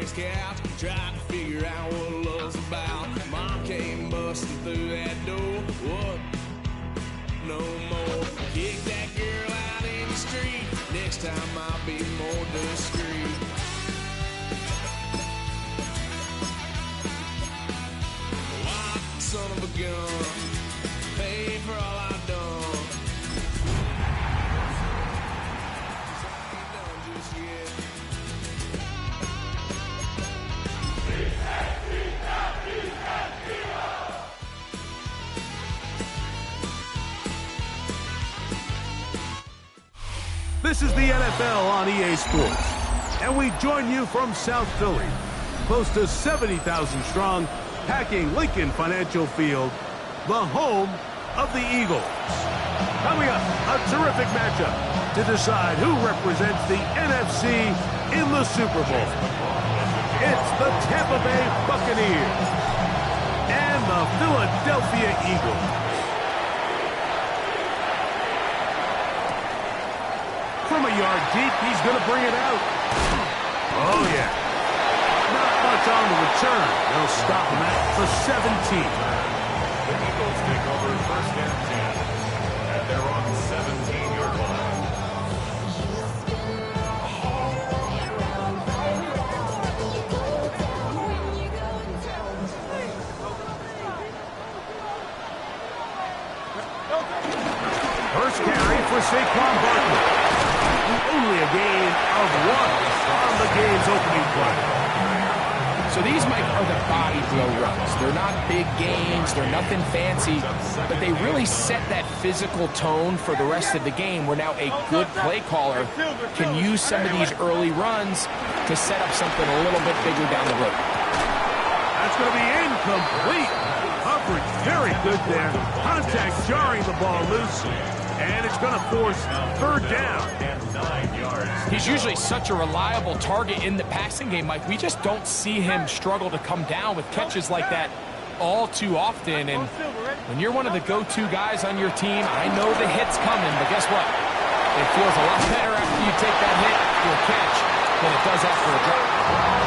parents' couch, trying to figure out what love's about. Mom came busting through that door. What? No more. Kick that girl out in the street. Next time I'll be more discreet. Lock, son of a gun. Pay for all I've done. Just yet. This is the NFL on EA Sports, and we join you from South Philly, close to 70,000 strong, packing Lincoln Financial Field, the home of the Eagles. Coming up, a terrific matchup to decide who represents the NFC in the Super Bowl. It's the Tampa Bay Buccaneers and the Philadelphia Eagles. From a yard deep, he's going to bring it out. Oh, yeah. Not much on the return. They'll stop him at the 17. The Eagles take over first and 10. And they're on the 17-yard line. First carry for Saquon Barkley. Only a gain of 1 on the game's opening play. So these, Mike, are the body blow runs. They're not big gains, they're nothing fancy, but they really set that physical tone for the rest of the game where now a good play caller can use some of these early runs to set up something a little bit bigger down the road. That's going to be incomplete. Coverage very good there. Contact jarring the ball loose. And it's going to force third down. He's usually such a reliable target in the passing game, Mike. We just don't see him struggle to come down with catches like that all too often. And when you're one of the go-to guys on your team, I know the hit's coming, but guess what? It feels a lot better after you take that hit or catch than it does after a drop.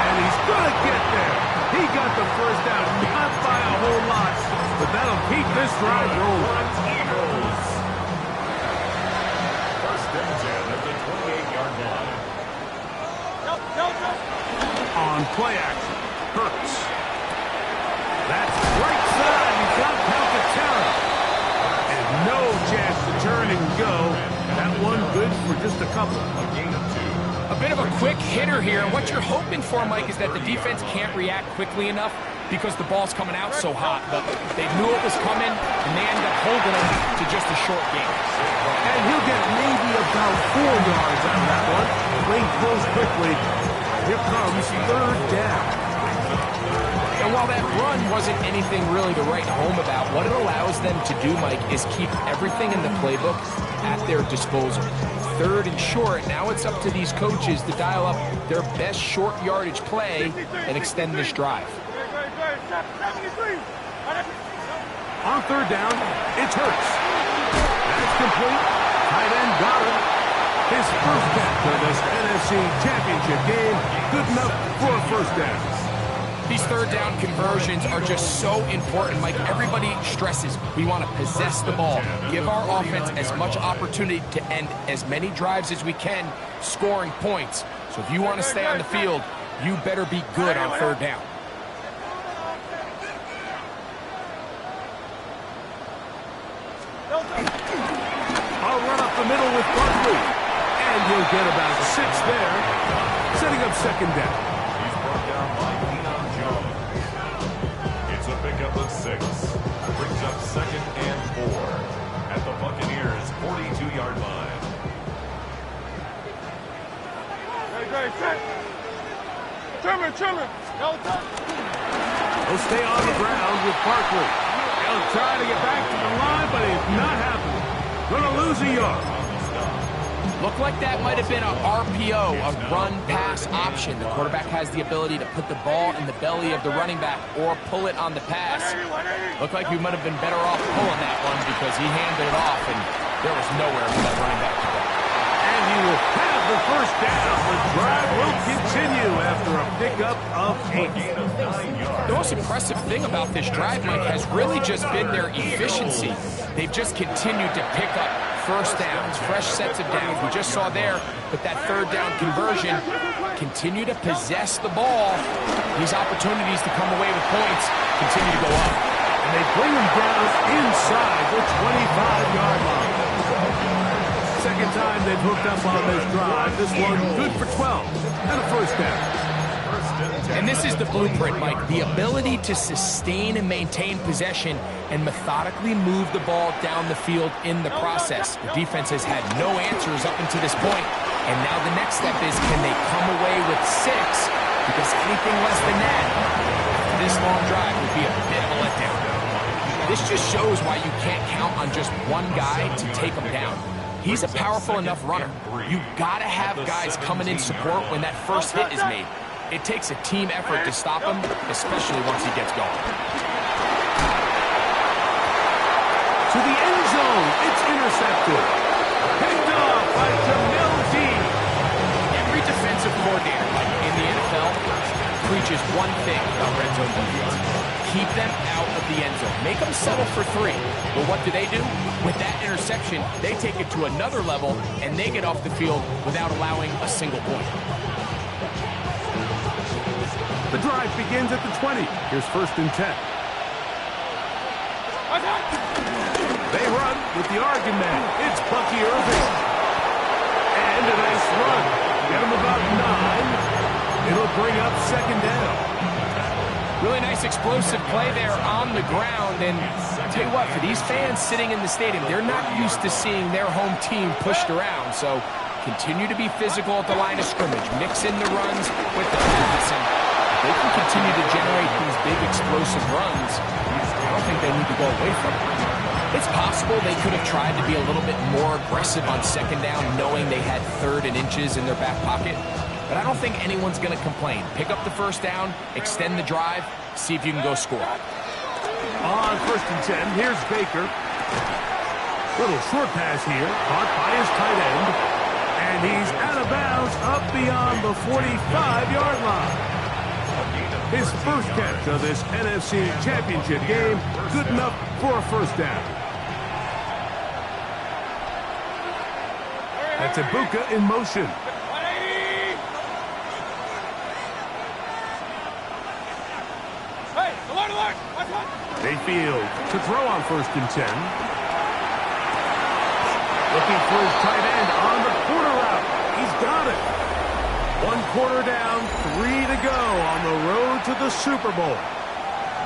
And he's going to get there. He got the first down, not by a whole lot, but that'll keep this drive rolling. On play action, Hurts. That's right side. He's got Calcaterra. And no chance to turn and go. That one good for just a couple. A bit of a quick hitter here. And what you're hoping for, Mike, is that the defense can't react quickly enough because the ball's coming out so hot. But they knew it was coming, and they ended up holding him to just a short game. And he'll get maybe about 4 yards out of that one. Lane close quickly. Here comes third down. And while that run wasn't anything really to write home about, what it allows them to do, Mike, is keep everything in the playbook at their disposal. Third and short, now it's up to these coaches to dial up their best short yardage play and extend this drive. On third down, it's Hurts. That's complete. Tight end got it. His first catch of this NFC Championship game. Good enough for a first down. These third down conversions are just so important, Mike. Everybody stresses we want to possess the ball, give our offense as much opportunity to end as many drives as we can, scoring points. So if you want to stay on the field, you better be good on third down. I'll run up the middle with Barkley. And he'll get about 6 there, setting up second down. He's brought down by Keenan Jones. It's a pickup of 6. Brings up second and 4 at the Buccaneers' 42-yard line. Trimmer. He'll stay on the ground with Barkley. He'll try to get back to the line, but it's not happening. Gonna lose a yard. Looked like that might have been a RPO, a run-pass option. The quarterback has the ability to put the ball in the belly of the running back or pull it on the pass. Looked like we might have been better off pulling that one because he handed it off, and there was nowhere for that running back to go. And he will have the first down. The drive will continue after a pickup of 8. The most impressive thing about this drive, Mike, has really just been their efficiency. They've just continued to pick up first downs, fresh sets of downs. We just saw there with that third down conversion, continue to possess the ball. These opportunities to come away with points continue to go up. And they bring them down inside the 25-yard line. Second time they've hooked up on this drive. This one good for 12 and a first down. And this is the blueprint, Mike. The ability to sustain and maintain possession and methodically move the ball down the field in the process. The defense has had no answers up until this point. And now the next step is, can they come away with 6? Because anything less than that, after this long drive, would be a bit of a letdown. This just shows why you can't count on just one guy to take them down. He's a powerful enough runner. You gotta have guys coming in support when that first hit is made. It takes a team effort to stop him, especially once he gets going. To the end zone, it's intercepted. Picked off by Jamil Dean. Every defensive coordinator, like in the NFL, preaches one thing about red zone defense. Keep them out of the end zone. Make them settle for 3. But what do? With that interception, they take it to another level, and they get off the field without allowing a single point. The drive begins at the 20. Here's first and 10. They run with the argument. It's Bucky Irving. And a nice run. Get him about 9. It'll bring up second down. Really nice explosive play there on the ground. And I'll tell you what, for these fans sitting in the stadium, they're not used to seeing their home team pushed around. So continue to be physical at the line of scrimmage. Mix in the runs with the pass. And they can continue to generate these big explosive runs. I don't think they need to go away from it. It's possible they could have tried to be a little bit more aggressive on second down, knowing they had 3rd and inches in their back pocket. But I don't think anyone's going to complain. Pick up the first down, extend the drive, see if you can go score. On first and 10, here's Baker. Little short pass here, caught by his tight end. And he's out of bounds up beyond the 45-yard line. His first catch of this NFC Championship game, good enough for a first down. That's Ibuka in motion. Mayfield to throw on first and 10. Looking for his tight end on the corner route. He's got it. 1 quarter down, 3 to go on the road to the Super Bowl.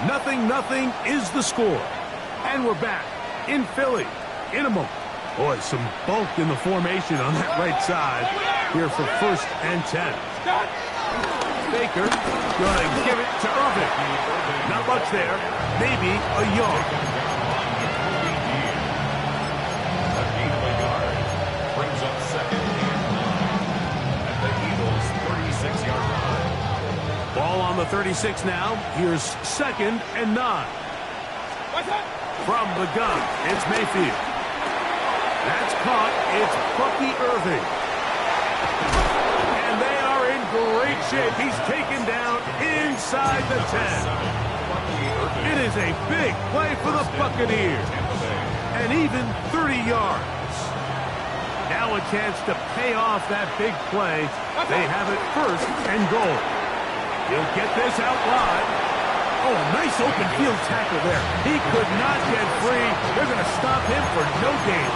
0-0 is the score. And we're back in Philly in a moment. Boy, some bulk in the formation on that right side here for first and 10. Baker going to give it to Irving. Not much there. Maybe a yard. A gain of a yard brings up second and 9 at the Eagles' 36-yard line. Ball on the 36 now. Here's second and 9. From the gun, it's Mayfield. That's caught. It's Bucky Irving. And they are in great shape. He's taken down inside the 10. It is a big play for the Buccaneers. And even 30 yards. Now a chance to pay off that big play. They have it first and goal. He'll get this out wide. Oh, a nice open field tackle there. He could not get free. They're going to stop him for no gain.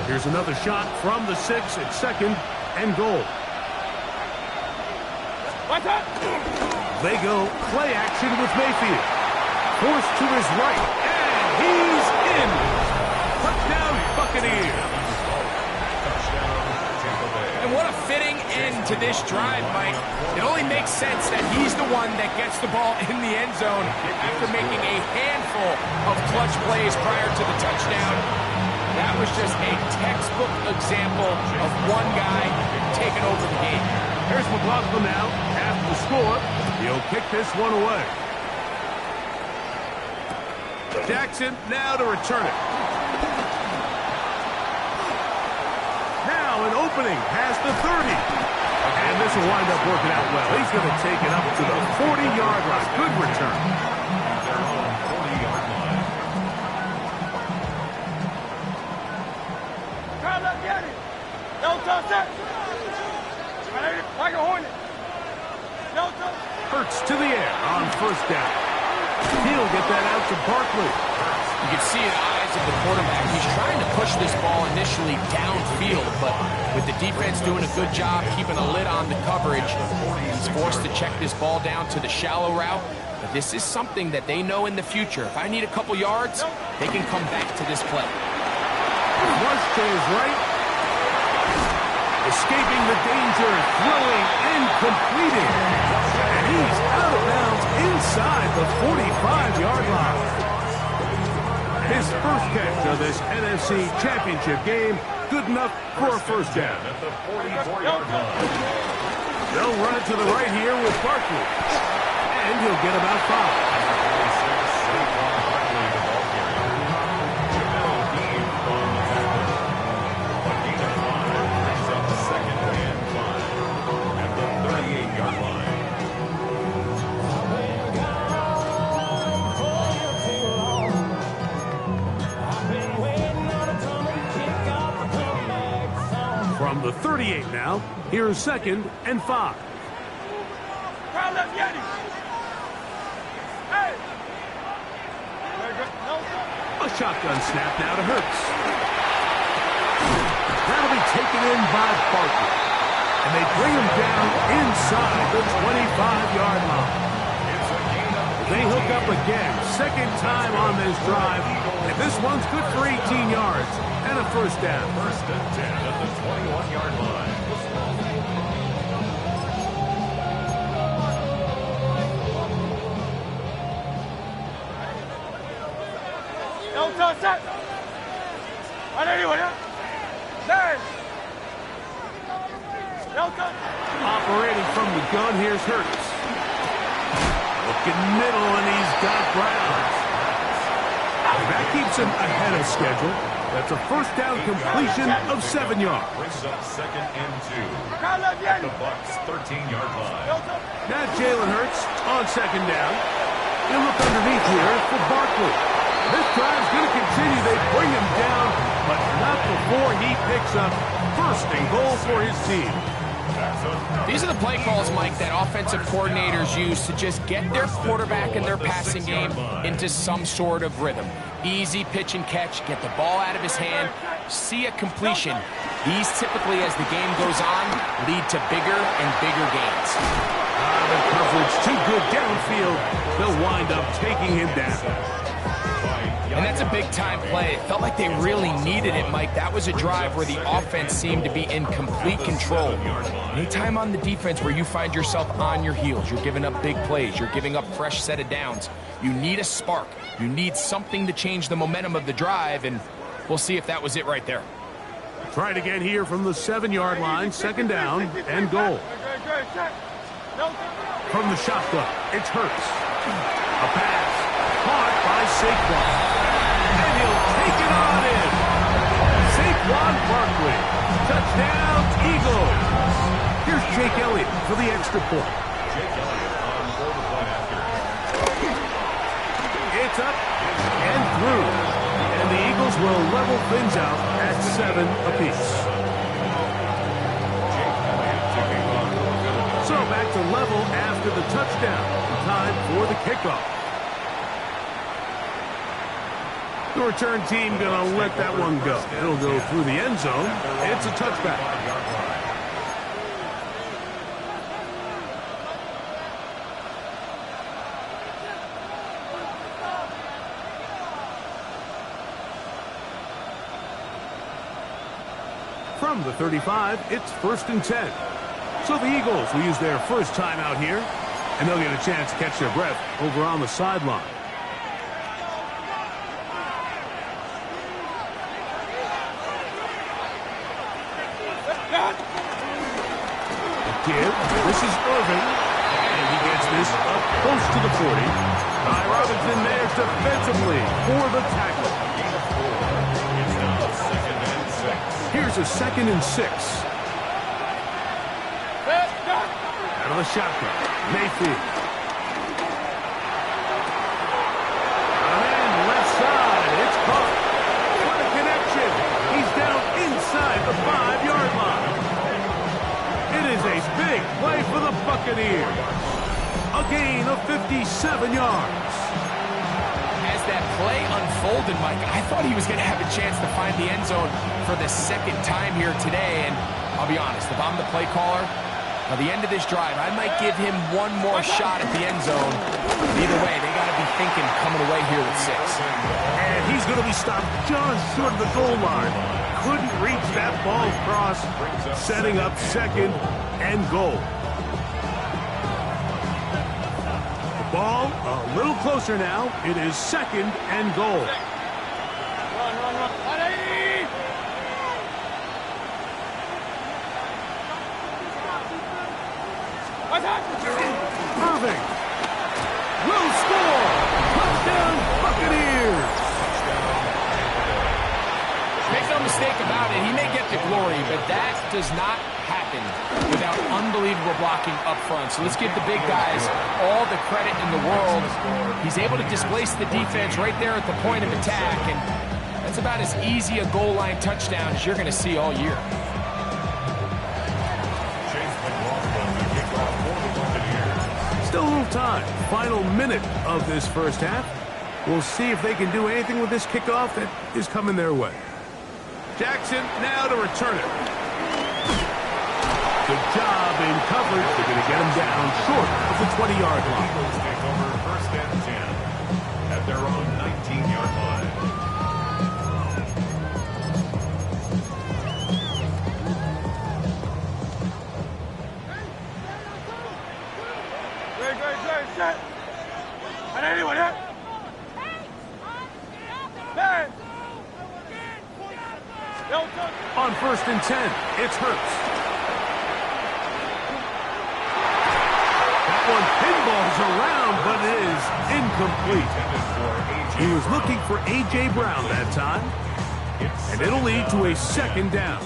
Here's another shot from the 6 at second and goal. They go play action with Mayfield. Forced to his right, and he's in. Touchdown Buccaneers. And what a fitting end to this drive, Mike. It only makes sense that he's the one that gets the ball in the end zone after making a handful of clutch plays prior to the touchdown. That was just a textbook example of one guy taking over the game. Here's McLaughlin now. After the score, he'll kick this one away. Jackson now to return it. opening past the 30. And this will wind up working out well. He's going to take it up to the 40-yard line. Good return. Their own 40-yard line. Try to get it. Don't touch that. Like a hornet. Don't touch. Hurts to the air on first down. He'll get that out to Barkley. You can see in the eyes of the quarterback, he's trying to push this ball initially downfield, but with the defense doing a good job keeping a lid on the coverage, he's forced to check this ball down to the shallow route. But this is something that they know in the future. If I need a couple yards, they can come back to this play. Rush to his right. Escaping the danger, throwing and completing. And he's out of bounds inside the 45-yard line. His first catch of this NFC Championship game, good enough for a first down. At the 44-yard line. They'll run it to the right here with Barkley. And he'll get about 5. From the 38 now, here's 2nd and 5. Try left Yeti. Hey. A shotgun snap now to Hurts. That'll be taken in by Barkley. And they bring him down inside the 25-yard line. They hook up again, second time on this drive. And this one's good for 18 yards and a first down. 1st and 10 at the 21-yard line. Don't touch that. Anyway, there. Don't touch. Operating from the gun, here's Hurts. Looking middle, and he's got Brown. That keeps him ahead of schedule. That's a first down completion of 7 yards. Brings up 2nd and 2. Try left At the Yeti. Bucs' 13-yard line. Don't touch. Now Jalen Hurts on second down. He'll look underneath here for Barkley. This drive's going to continue. They bring him down, but not before he picks up first and goal for his team. These are the play calls, Mike, that offensive coordinators use to just get their quarterback and their passing game into some sort of rhythm. Easy pitch and catch, get the ball out of his hand, see a completion. These typically, as the game goes on, lead to bigger and bigger gains. The coverage too good downfield. They'll wind up taking him down. And that's a big-time play. It felt like they really needed it, Mike. That was a drive where the offense seemed to be in complete control. Anytime on the defense where you find yourself on your heels, you're giving up big plays, you're giving up fresh set of downs, you need a spark. You need something to change the momentum of the drive, and we'll see if that was it right there. Try it again here from the 7-yard line, second down and goal. From the shotgun, it's Hurts. A pass, caught by Saquon. And he'll take it on in. Saquon Barkley. Touchdown, Eagles. Here's Jake Elliott for the extra point. Jake Elliott on for the point after. It's up and through. And the Eagles will level things out at 7 apiece. Jake Elliott taking on for the Phillies. So back to level after the touchdown. Time for the kickoff. The return team going to let that one go. It'll go through the end zone. It's a touchback. From the 35, it's 1st and 10. So the Eagles will use their first time out here, and they'll get a chance to catch their breath over on the sideline. This is Irvin, and he gets this up close to the 40. Ty Robinson there defensively for the tackle. It's now 2nd and 6. Here's a 2nd and 6. the shotgun. Mayfield. And left side. It's caught. What a connection. He's down inside the 5-yard line. It is a big play for the Buccaneers. A gain of 57 yards. As that play unfolded, Mike, I thought he was going to have a chance to find the end zone for the second time here today. And I'll be honest, if I'm the play caller, by the end of this drive, I might give him one more shot at the end zone. Either way, they got to be thinking coming away here with 6. And he's going to be stopped just short of the goal line. Couldn't reach that ball across, setting up 2nd and goal. The ball a little closer now. It is 2nd and goal. Run. Irving will score. Touchdown, Buccaneers. Make no mistake about it, he may get the glory, but that does not happen without unbelievable blocking up front. So let's give the big guys all the credit in the world. He's able to displace the defense right there at the point of attack, and that's about as easy a goal line touchdown as you're going to see all year. Still a little time. Final minute of this first half. We'll see if they can do anything with this kickoff that is coming their way. Jackson now to return it. Good job in coverage. They're going to get him down short of the 20-yard line. Take over 1st and 10 at their own 19-yard line. Great, set. And anyone hit? Hey! On 1st and 10, it's Hurts. That one pinballs around, but it is incomplete. He was looking for A.J. Brown that time, and it'll lead to a 2nd down.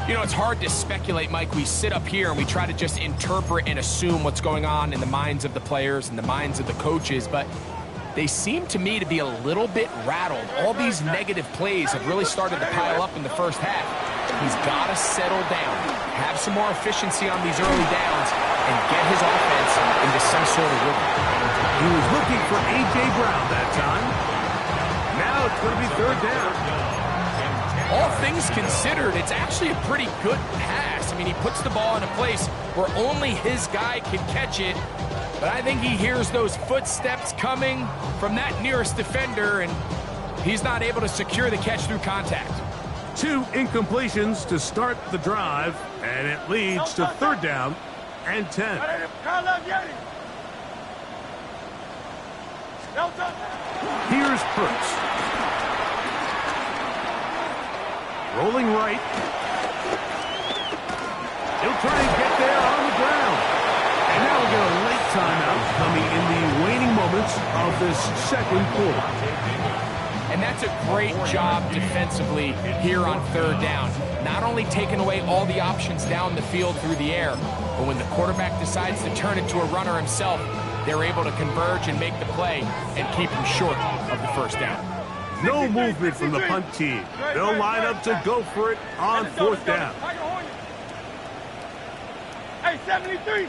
You know, it's hard to speculate, Mike. We sit up here and we try to just interpret and assume what's going on in the minds of the players and the minds of the coaches, but they seem to me to be a little bit rattled. All these negative plays have really started to pile up in the first half. He's got to settle down, have some more efficiency on these early downs, and get his offense into some sort of rhythm. He was looking for A.J. Brown that time. Now it's going to be 3rd down. All things considered, it's actually a pretty good pass. I mean, he puts the ball in a place where only his guy can catch it. But I think he hears those footsteps coming from that nearest defender, and he's not able to secure the catch through contact. 2 incompletions to start the drive, and it leads to 3rd down and 10. Here's Hurts. Rolling right. He'll try and get there on the ground. And now we get a late timeout coming in the waning moments of this 2nd quarter. And that's a great job defensively here on 3rd down. Not only taking away all the options down the field through the air, but when the quarterback decides to turn it to a runner himself, they're able to converge and make the play and keep him short of the 1st down. No movement from the punt team. They'll line up to go for it on 4th down. Hey, 73,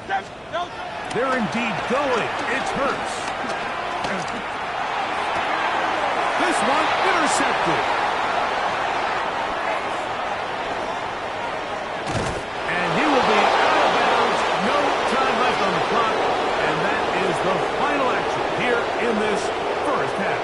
They're indeed going. It's Hurts. This one intercepted. And he will be out of bounds. No time left on the clock. And that is the final action here in this first half.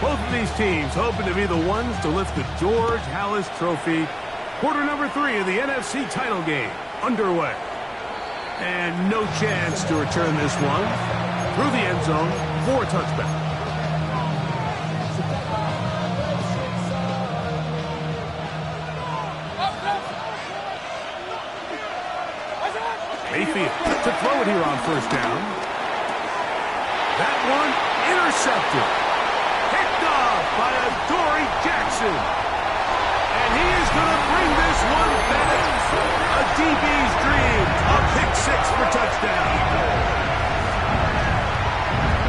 Both of these teams hoping to be the ones to lift the George Halas Trophy. Quarter number 3 of the NFC title game underway. And no chance to return this one through the end zone for a touchback. Mayfield to throw it here on 1st down. That one intercepted. Picked off by Adoree Jackson. And he is going to bring this one back. A DB's dream. A pick six for touchdown.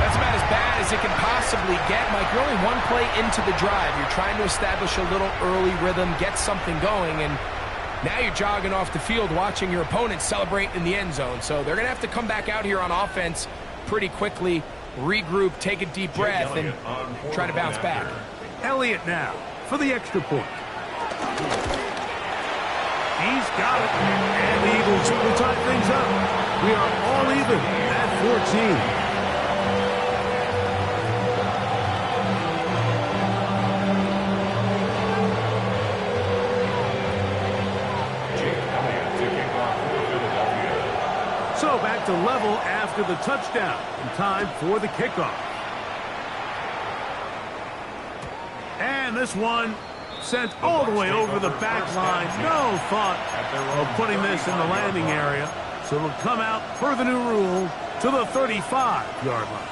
That's about as bad as it can possibly get, Mike. You're only one play into the drive. You're trying to establish a little early rhythm, get something going, and now you're jogging off the field watching your opponent celebrate in the end zone. So they're going to have to come back out here on offense pretty quickly, regroup, take a deep breath, and try to bounce back. Elliott now for the extra point. He's got it. And the Eagles will tie things up. We are all even at 14. So back to level after the touchdown. And time for the kickoff. And this one sent all the way over the back line. No thought of putting this in the landing area. So it'll come out per the new rule to the 35-yard line.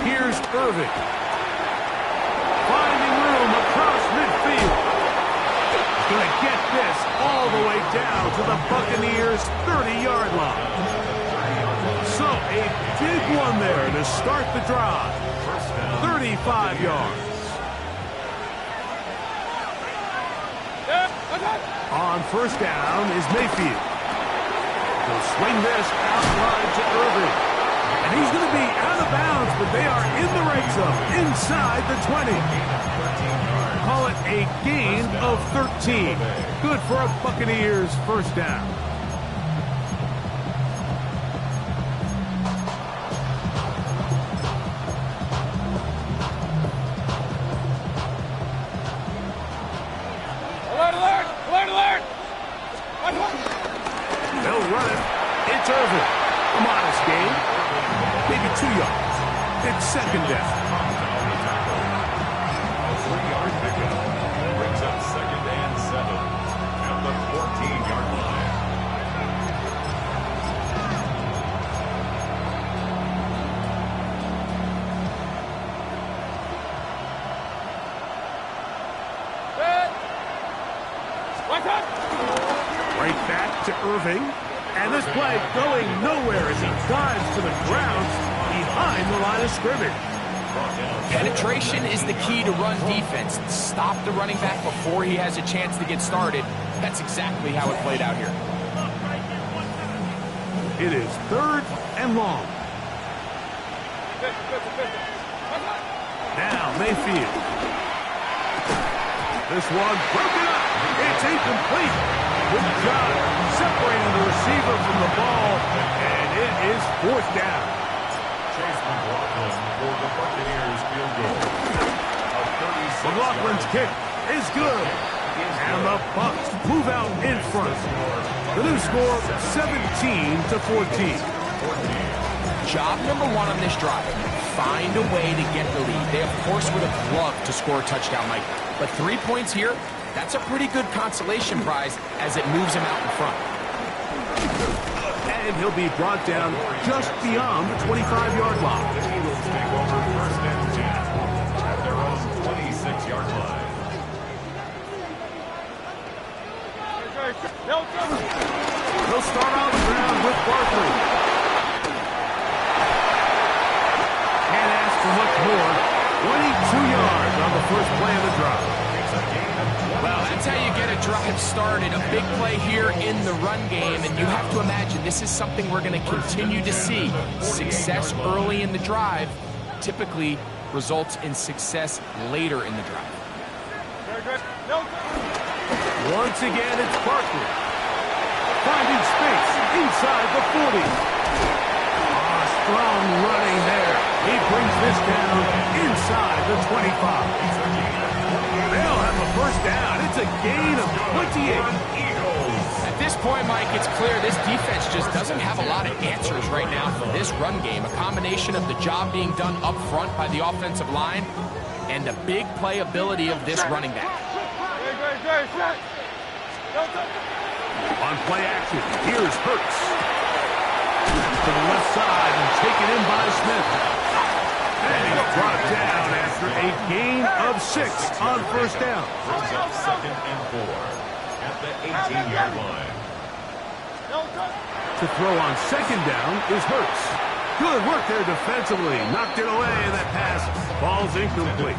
Here's Irving. Finding room across midfield. Going to get this all the way down to the Buccaneers' 30-yard line. So a big one there to start the drive. 35 yards. On first down is Mayfield. He'll swing this outside to Irving. And he's going to be out of bounds, but they are in the red zone, inside the 20. Call it a gain of 13. Good for a Buccaneers first down. Alert! Alert! Alert! They'll run it. It's Irving. A modest gain. Maybe 2 yards. It's second down. A 3-yard pickup brings up second and 7 at the 14-yard line. Right back to Irving. And this play going nowhere as he dives to the ground behind the line of scrimmage. Penetration is the key to run defense. Stop the running back before he has a chance to get started. That's exactly how it played out here. It is third and long. Now Mayfield. This one broken up. It's incomplete. Good job separating the receiver from the ball, and it is fourth down. Chase McLaughlin for the Buccaneers field goal. McLaughlin's kick is good, and the Bucs move out in front. The new score, 17-14. Job number one on this drive, find a way to get the lead. They, of course, would have loved to score a touchdown, Mike, but 3 points here, that's a pretty good consolation prize as it moves him out in front. And he'll be brought down just beyond the 25-yard line. The Eagles take over first and 10 at their own 26-yard line. They'll start on the ground with Barkley. Can't ask for much more. 22 yards on the first play of the drive. Well, that's how you get a drive started. A big play here in the run game, and you have to imagine this is something we're going to continue to see. Success early in the drive typically results in success later in the drive. Once again, it's Barkley. Finding space inside the 40. Strong running there. He brings this down inside the 25. They'll have a first down. It's a gain of 28. At this point, Mike, it's clear this defense just doesn't have a lot of answers right now for this run game. A combination of the job being done up front by the offensive line and the big playability of this running back. On play action, here's Hurts. To the left side and taken in by Smith. And he's brought down after a gain of 6 on first down. Brings up 2nd and 4 at the 18-yard line. To throw on 2nd down is Hurts. Good work there defensively. Knocked it away, and that pass falls incomplete.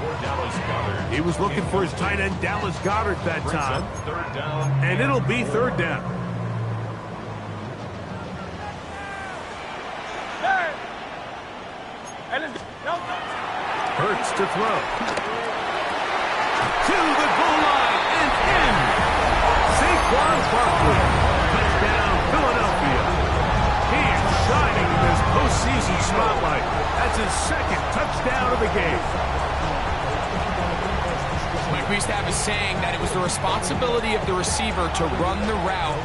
He was looking for his tight end, Dallas Goedert, that time. And it'll be 3rd down. Hurts to throw. To the goal line and in. Saquon Barkley. Touchdown, Philadelphia. He is shining in this postseason spotlight. That's his 2nd touchdown of the game. Mike, we used to have a saying that it was the responsibility of the receiver to run the route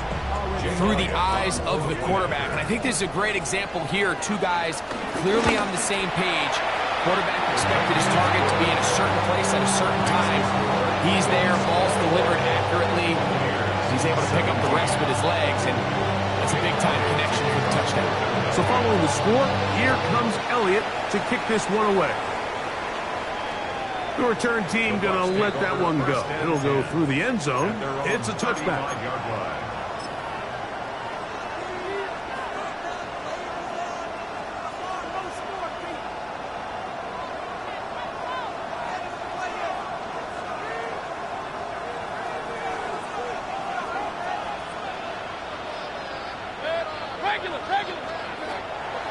through the eyes of the quarterback. And I think this is a great example here. Two guys clearly on the same page. Quarterback expected his target to be in a certain place at a certain time. He's there, ball's delivered accurately. He's able to pick up the rest with his legs, and that's a big-time connection for the touchdown. So following the score, here comes Elliott to kick this one away. The return team going to let that one go. It'll go through the end zone. It's a touchback.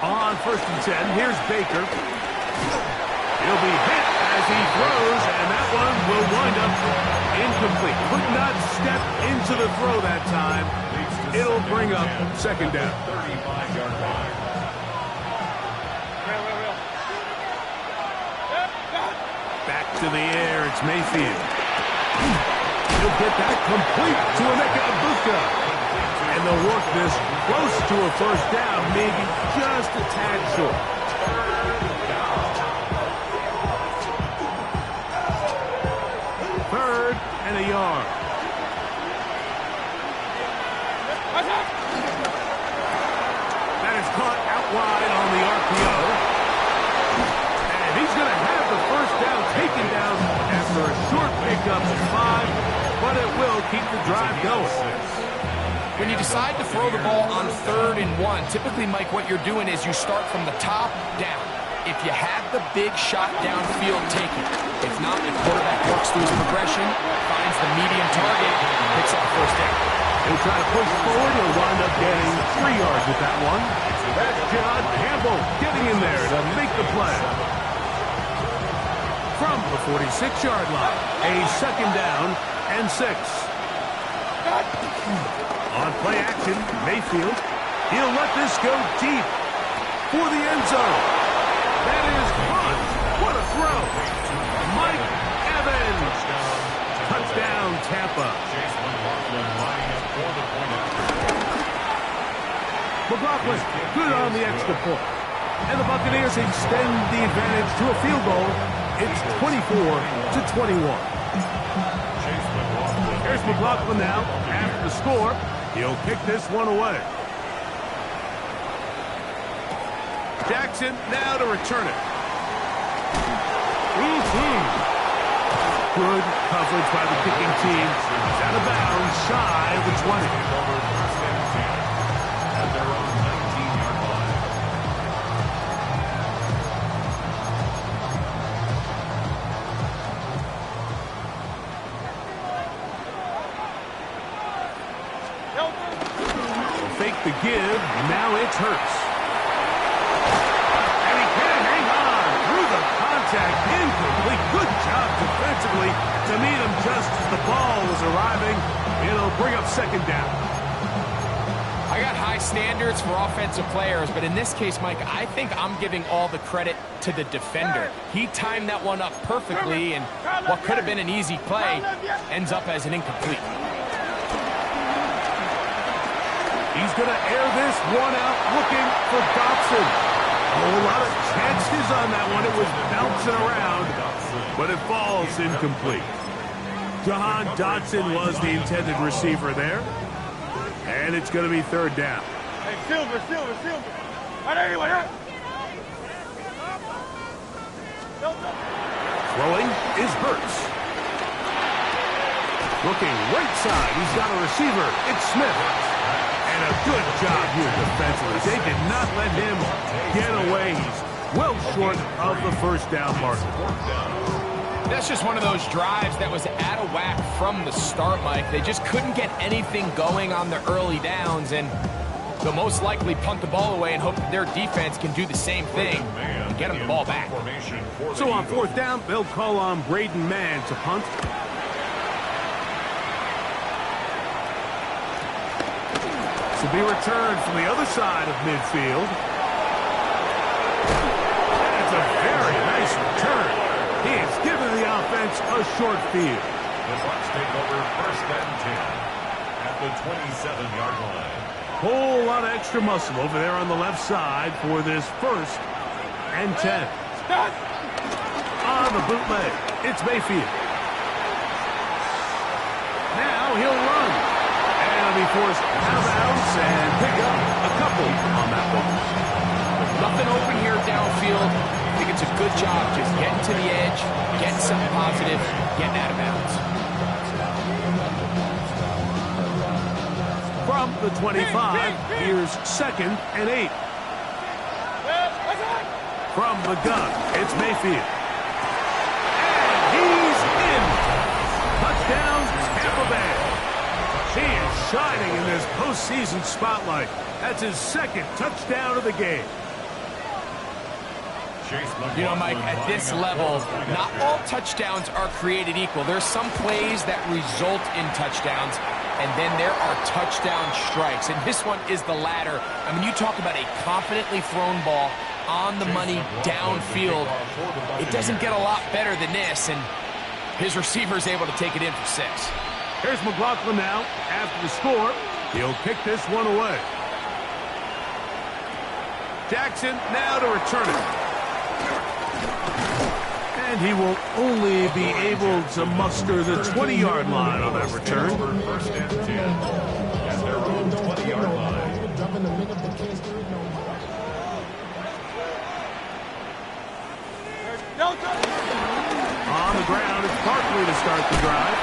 On 1st and 10, here's Baker. He'll be hit as he throws, and that one will wind up incomplete. Could not step into the throw that time. It'll bring up 2nd down. 35-yard line. Back to the air, it's Mayfield. He'll get that complete to Emeka Egbuka. And they'll work this close to a 1st down, maybe just a tad short. 3rd and a yard. That is caught out wide on the RPO. And he's going to have the 1st down taken down after a short pickup of 5, but it will keep the drive going. When you decide to throw the ball on 3rd and 1, typically, Mike, what you're doing is you start from the top down. If you have the big shot downfield, take it. If not, the quarterback works through his progression, finds the medium target, picks up 1st down. He'll try to push forward. He'll wind up getting 3 yards with that one. That's John Campbell getting in there to make the play. From the 46-yard line, a 2nd down and 6. On play action, Mayfield. He'll let this go deep for the end zone. That is caught. What a throw. Mike Evans. Touchdown, Tampa. McLaughlin, good on the extra point. And the Buccaneers extend the advantage to a field goal. It's 24-21. Here's McLaughlin now. After the score, he'll kick this one away. Jackson now to return it. Good coverage by the kicking team. It's out of bounds, shy of the 20. At their own 19-yard line. Fake the give, now it's Hurts. And he can't hang on through the contact, incomplete. Good job defensively to meet him just as the ball was arriving. It'll bring up 2nd down. I got high standards for offensive players, but in this case, Mike, I think I'm giving all the credit to the defender. He timed that one up perfectly, and what could have been an easy play ends up as an incomplete. is going to air this one out looking for Dobson. A whole lot of chances on that one. It was bouncing around, but it falls incomplete. Jahan Dotson was the intended receiver there. And it's going to be third down. Hey, Silver. Right anyway, right? Throwing is Hurts. Looking right side. He's got a receiver. It's Smith. And a good job here defensively. They did not let him get away. He's well short of the first down marker. That's just one of those drives that was out of whack from the start, Mike. They just couldn't get anything going on the early downs, and they'll most likely punt the ball away and hope that their defense can do the same thing and get them the ball back. So on fourth down, they'll call on Braden Mann to punt. To be returned from the other side of midfield. That's a very nice return. He has given the offense a short field. The Bucs take over first and 10 at the 27-yard line. Whole lot of extra muscle over there on the left side for this first and 10. On the bootleg, it's Mayfield. Now he'll run. And he'll be forced out of bounds and pick up a couple on that one. Nothing open here downfield. I think it's a good job just getting to the edge, getting something positive, getting out of bounds. From the 25, here's second and 8. From the gun, it's Mayfield. And he's in. Touchdown, Tampa Bay. He is shining in this postseason spotlight. That's his second touchdown of the game. You know, Mike, at this level, not all touchdowns are created equal. There's some plays that result in touchdowns, and then there are touchdown strikes. And this one is the latter. I mean, you talk about a confidently thrown ball on the money downfield. It doesn't get a lot better than this, and his receiver's able to take it in for 6. Here's McLaughlin now. After the score, he'll kick this one away. Jackson now to return it. And he will only be able to muster the 20-yard line on that return. First and 10 at their own 20-yard line. On the ground, it's Barkley to start the drive.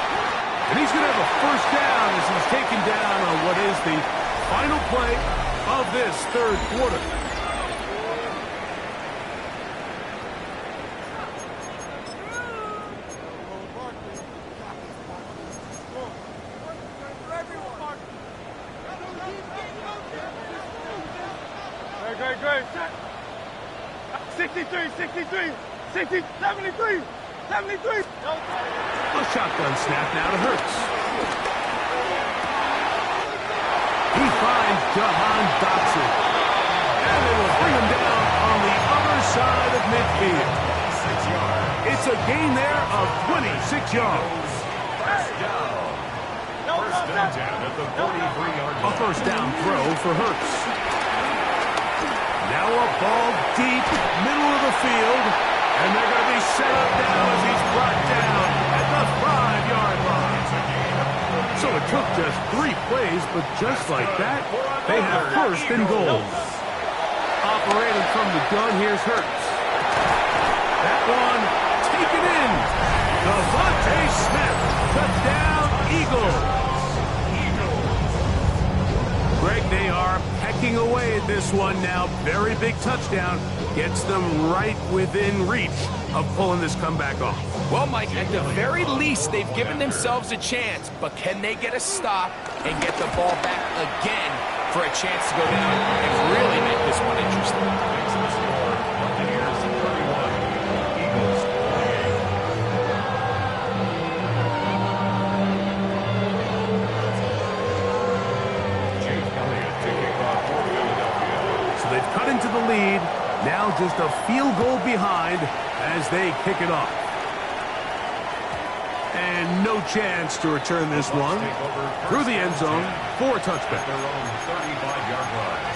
And he's going to have a first down as he's taken down on what is the final play of this third quarter. Great. 63, 60, 73. A shotgun snap now to Hurts. He finds Jahan Dotson. And they will bring him down on the other side of midfield. 6 yards. It's a gain there of 26 yards. First and 10 at the 43-yard A line. first down throw for Hurts. Now a ball deep, middle of the field, and they're going to be set up now as he's brought down at the 5-yard line. So it took just 3 plays, but just like that, they have first and goal. Operating from the gun, here's Hurts. That one taken in. Devontae Smith, touchdown, Eagles. Greg, they are pecking away at this one now. Very big touchdown. Gets them right within reach of pulling this comeback off. Well, Mike, at the very least, they've given themselves a chance, but can they get a stop and get the ball back again for a chance to go down and really make this one interesting? Makes the score. Buccaneers 31, Eagles 28. Jake Elliott to kick off for Philadelphia. So they've cut into the lead. Now just a field goal behind as they kick it off. And And no chance to return this one. Through the end zone for a touchback. Their own 35-yard line.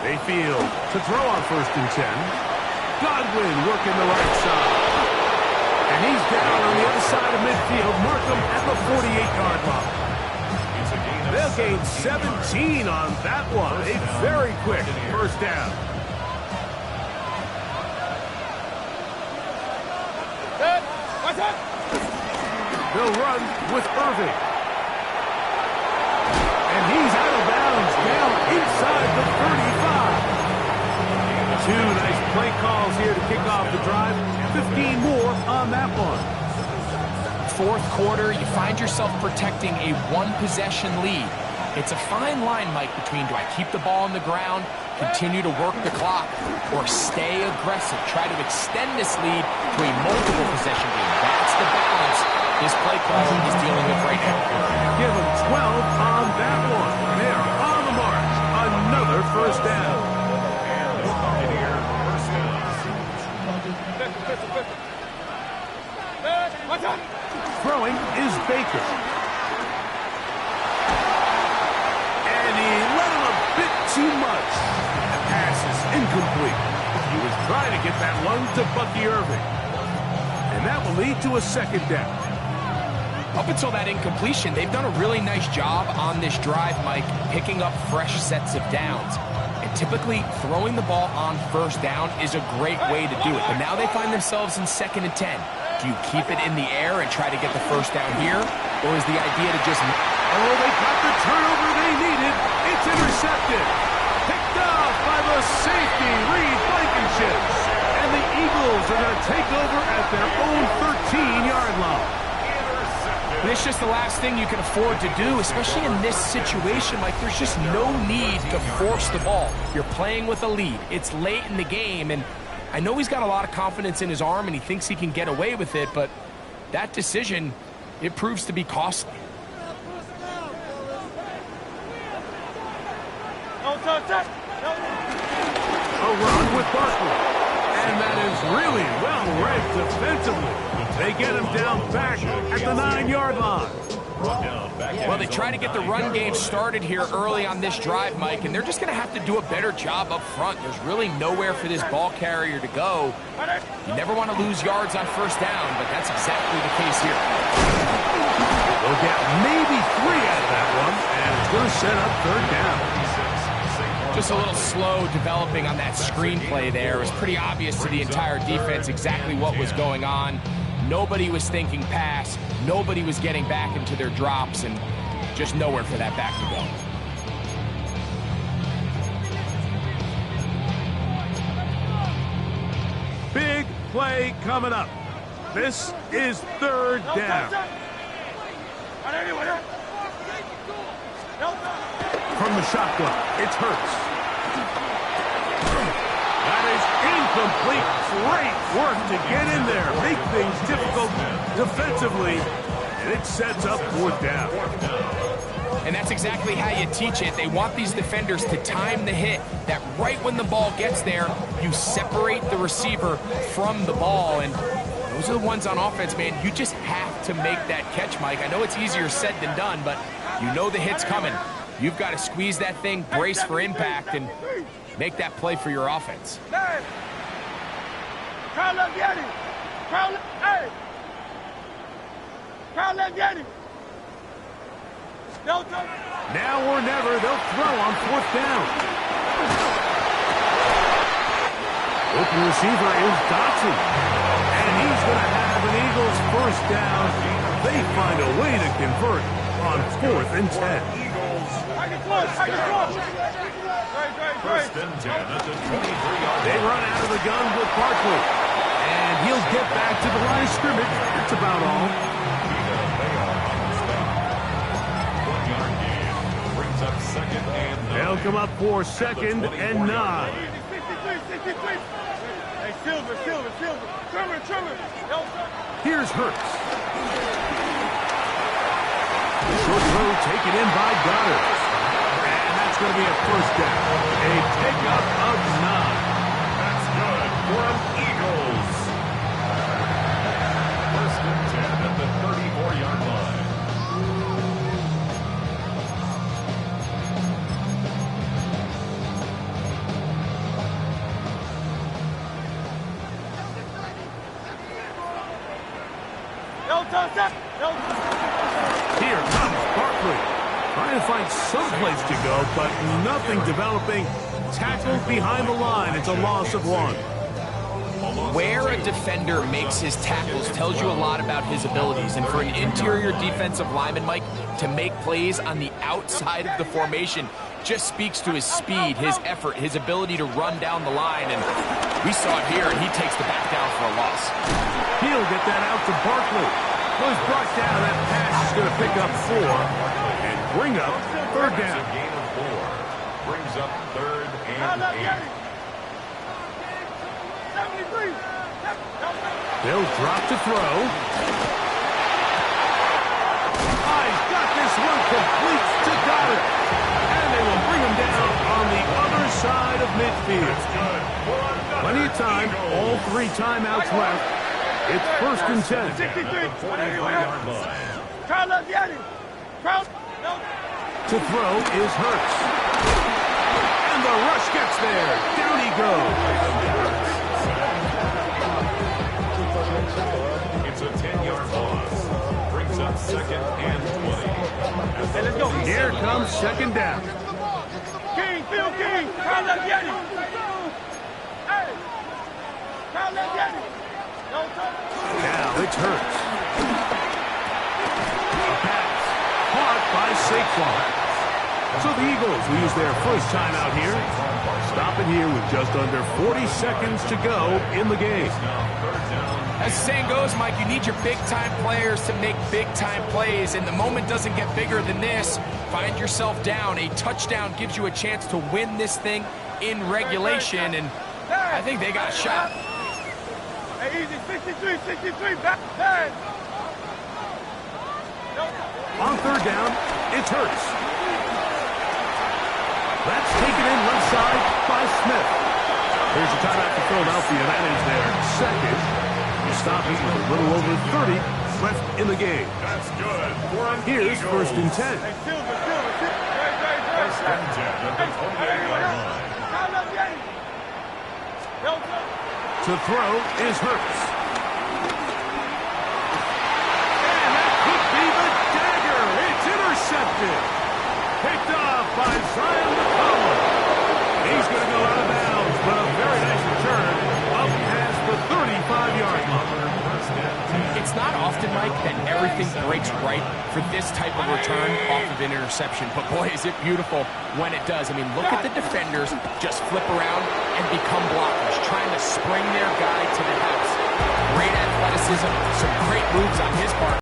They field to throw on 1st and 10. Godwin working the right side. And he's down on the other side of midfield. Mark him at the 48-yard line. They'll gain 17 on that one. A very quick first down. They'll run with Irving. And he's out of bounds down inside the 35. Two nice play calls here to kick off the drive. 15 more on that one. 4th quarter, you find yourself protecting a one-possession lead. It's a fine line, Mike, between do I keep the ball on the ground, continue to work the clock, or stay aggressive, try to extend this lead to a multiple possession game. That's the balance this play caller is dealing with right now. Give them 12 on that one. They're on the march. Another first down. And the Buccaneer first down. Throwing is Baker. And he let him a bit too much. The pass is incomplete. He was trying to get that one to Bucky Irving. And that will lead to a 2nd down. Up until that incompletion, they've done a really nice job on this drive, Mike, picking up fresh sets of downs. And typically, throwing the ball on 1st down is a great way to do it. But now they find themselves in 2nd and 10. Do you keep it in the air and try to get the 1st down here? Or is the idea to just... Oh, they got the turnover they needed. It's intercepted. Picked off by the safety, Reed Blankenship. And the Eagles are going to take over at their own 13-yard line. But it's just the last thing you can afford to do, especially in this situation. Like, there's just no need to force the ball. You're playing with a lead. It's late in the game, and I know he's got a lot of confidence in his arm, and he thinks he can get away with it, but that decision, it proves to be costly. A run with Barkley. And that is really well read defensively. They get him down back at the 9-yard line. Well, they try to get the run game started here early on this drive, Mike, and they're just going to have to do a better job up front. There's really nowhere for this ball carrier to go. You never want to lose yards on 1st down, but that's exactly the case here. They'll get maybe 3 out of that one, and it's going to set up 3rd down. Just a little slow developing on that screenplay there. It was pretty obvious to the entire defense exactly what was going on. Nobody was thinking pass. Nobody was getting back into their drops, and just nowhere for that back to go. Big play coming up. This is 3rd down. From the shotgun, it's Hurts. That is incomplete. Great work to get in there. Make things difficult defensively. And it sets up 4th down. And that's exactly how you teach it. They want these defenders to time the hit, that right when the ball gets there, you separate the receiver from the ball. And those are the ones on offense, man. You just have to make that catch, Mike. I know it's easier said than done, but you know the hit's coming. You've got to squeeze that thing, brace for impact, and make that play for your offense. Crowd left, get him. Crowd left, hey. Crowd left, get him. Now or never, they'll throw on 4th down. Open receiver is Dotson. And he's going to have an Eagles 1st down. They find a way to convert on 4th and 10. First and 10 at the 23-yard They run out of the gun with Barkley. And he'll get back to the line of scrimmage. That's about all. They are on the spot. 1-yard gain brings brings up second and 9. They'll come up for second and 9. Hey, Silver. Trimmer. Here's Hurts. The short throw taken in by Goddard. And that's going to be a first down. A pickup of 9. That's good for an Eagles. First and 10 at the 34-yard line. Here comes Barkley. Trying to find some place to go, but nothing developing. Tackled behind the line. It's a loss of 1. Where a defender makes his tackles tells you a lot about his abilities. And for an interior defensive lineman, Mike, to make plays on the outside of the formation just speaks to his speed, his effort, his ability to run down the line. And we saw it here, and he takes the back down for a loss. He'll get that out to Barkley. Well, he's brought down. That pass is going to pick up 4 and bring up third down. A gain of 4 brings up third and 8. They'll drop to throw. He's got this one complete to Goddard. And they will bring him down on the other side of midfield. Plenty of time. All 3 timeouts left. It's first and 10. 44-yard line. To throw is Hurts. And the rush gets there. Down he goes. It's a 10-yard loss. Brings up second and 20. Hey, let's go. Here comes second down. King, Phil King. Now it's Hurts. A pass. Caught by Saquon. So the Eagles will use their first timeout here. Stopping here with just under 40 seconds to go in the game. As the saying goes, Mike, you need your big-time players to make big-time plays, and the moment doesn't get bigger than this. Find yourself down. A touchdown gives you a chance to win this thing in regulation, and I think they got a shot. Hey, easy. 63. Back. On third down, it's Hurts. That's taken in left side by Smith. Here's a timeout for Philadelphia. That is their second. Stopping with a little over 30 left in the game. That's good for an Here's Eagles. first and 10. First and 10 at the 28-yard line. To throw is Hurts. And that could be the dagger. It's intercepted. Picked off by Zion McCollum. He's going to go out of bounds, but a very nice return up past the 35-yard line. It's not often, Mike, that everything breaks right for this type of return off of an interception. But, boy, is it beautiful when it does. I mean, look at the defenders just flip around and become blockers, trying to spring their guy to the house. Great athleticism, some great moves on his part.